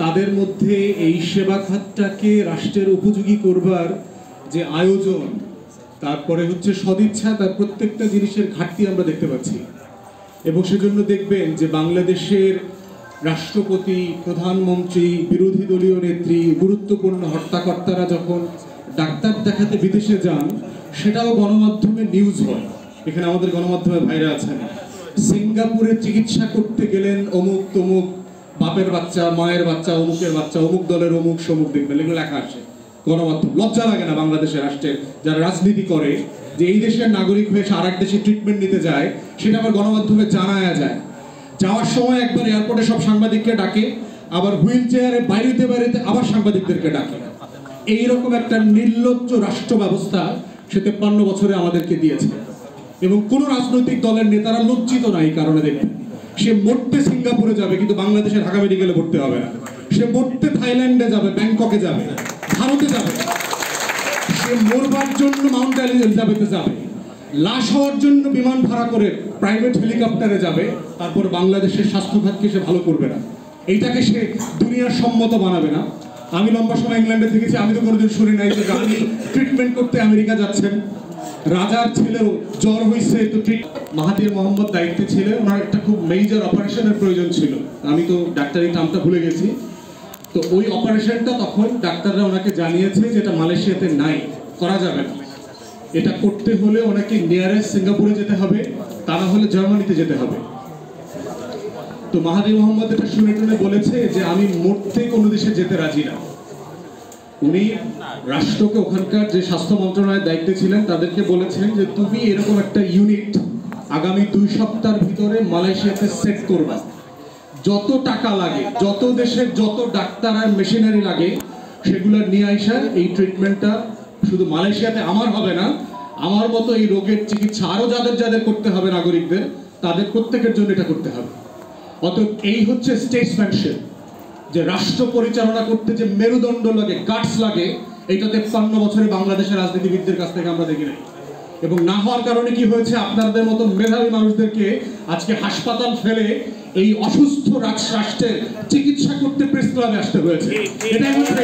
তাদের মধ্যে এই সেবা খাতটাকে রাষ্ট্রের উপযোগী করবার যে আয়োজন, তারপরে হচ্ছে সদিচ্ছা, তার প্রত্যেকটা জিনিসের ঘাটতি আমরা দেখতে পাচ্ছি। এবং সেজন্য দেখবেন যে বাংলাদেশের রাষ্ট্রপতি, প্রধানমন্ত্রী, বিরোধী দলীয় নেত্রী, গুরুত্বপূর্ণ হর্তাকর্তারা যখন ডাক্তার দেখাতে বিদেশে যান, সেটাও গণমাধ্যমে নিউজ হয়। এখানে আমাদের গণমাধ্যমে ভাইরা আছেন, সিঙ্গাপুরে চিকিৎসা করতে গেলেন অমুক তমুক বাপের বাচ্চা, মায়ের বাচ্চা, অমুকের বাচ্চা, অমুক দলের অমুক সমুক, দেখবেন এগুলো লেখা আসে গণমাধ্যম। লজ্জা লাগে না বাংলাদেশের রাষ্ট্রের যারা রাজনীতি করে যে এই দেশের নাগরিক হয়ে আর এক দেশে ট্রিটমেন্ট নিতে যায়, সেটা আবার গণমাধ্যমে জানায়া যায়। যাওয়ার সময় একবার এয়ারপোর্টে সব সাংবাদিককে ডাকে, আবার হুইল চেয়ারে বাইরেতে বাইরেতে আবার সাংবাদিকদেরকে ডাকে। এইরকম একটা নির্লজ্জ রাষ্ট্র ব্যবস্থা সে 53 বছরে আমাদেরকে দিয়েছে। এবং কোন রাজনৈতিক দলের নেতারা লজ্জিত না এই কারণে। দেখবেন সে মরতে সিঙ্গাপুরে যাবে, কিন্তু বাংলাদেশে ঢাকা মেডিকেলে ভর্তি হবে না। সে মরতে থাইল্যান্ডে যাবে, ব্যাংককে যাবে, ভারতে যাবে। সে মরবার জন্য মাউন্ট এলিজাবেথে যাবে, লাশ হওয়ার জন্য বিমান ভাড়া করে প্রাইভেট হেলিকপ্টারে যাবে, তারপর বাংলাদেশের স্বাস্থ্য খাতকে সে ভালো করবে না। এইটাকে সে দুনিয়ার সম্মত বানাবে না। আমি লম্বা সময় ইংল্যান্ডে থেকেছি, আমি তো কোনোদিন শুনি নাই যে আপনি ট্রিটমেন্ট করতে আমেরিকা যাচ্ছেন। রাজার ছেলেও জ্বর হয়েছে তো মাহাথির মোহাম্মদ দায়িত্বে ছিলেন, ওনার একটা খুব মেজর অপারেশনের প্রয়োজন ছিল। আমি তো ডাক্তারি টার্মটা ভুলে গেছি। তো ওই অপারেশনটা তখন ডাক্তাররা ওনাকে জানিয়েছে যে এটা মালয়েশিয়াতে নাই, করা যাবে না। এটা করতে হলে ওনাকে নিয়ারেস্ট সিঙ্গাপুরে যেতে হবে, তা না হলে জার্মানিতে যেতে হবে। তো মাহাথির মোহাম্মদ এটা শুনে টুনে বলেছে যে আমি মরতে কোনো দেশে যেতে রাজি না। উনি রাষ্ট্রকে, ওখানকার যে স্বাস্থ্য মন্ত্রণালয়ের দায়িত্বে ছিলেন, তাদেরকে বলেছেন যে তুমি এরকম একটা ইউনিট আগামী 2 সপ্তাহের ভিতরে মালয়েশিয়াতে সেট করবা। যত টাকা লাগে, যত দেশের যত ডাক্তার আর মেশিনারি লাগে, সেগুলো নিয়ে আইসা এই ট্রিটমেন্টটা শুধু মালয়েশিয়াতে আমার হবে না, আমার মতো এই রোগের চিকিৎসা আরো যাদের যাদের করতে হবে নাগরিকদের, তাদের প্রত্যেকের জন্য এটা করতে হবে। অতএব এই হচ্ছে স্টেটসম্যানশিপ, যে রাষ্ট্র পরিচালনা করতে যে মেরুদণ্ড লাগে, গাটস লাগে, এইটা 53 বছরে বাংলাদেশের রাজনীতিবিদদের কাছ থেকে আমরা দেখি নাই। এবং না হওয়ার কারণে কি হয়েছে, আপনাদের মতো মেধাবী মানুষদেরকে আজকে হাসপাতাল ফেলে এই অসুস্থ রাষ্ট্রের চিকিৎসা করতে প্রেস ক্লাবে আসতে হয়েছে। এটাই হচ্ছে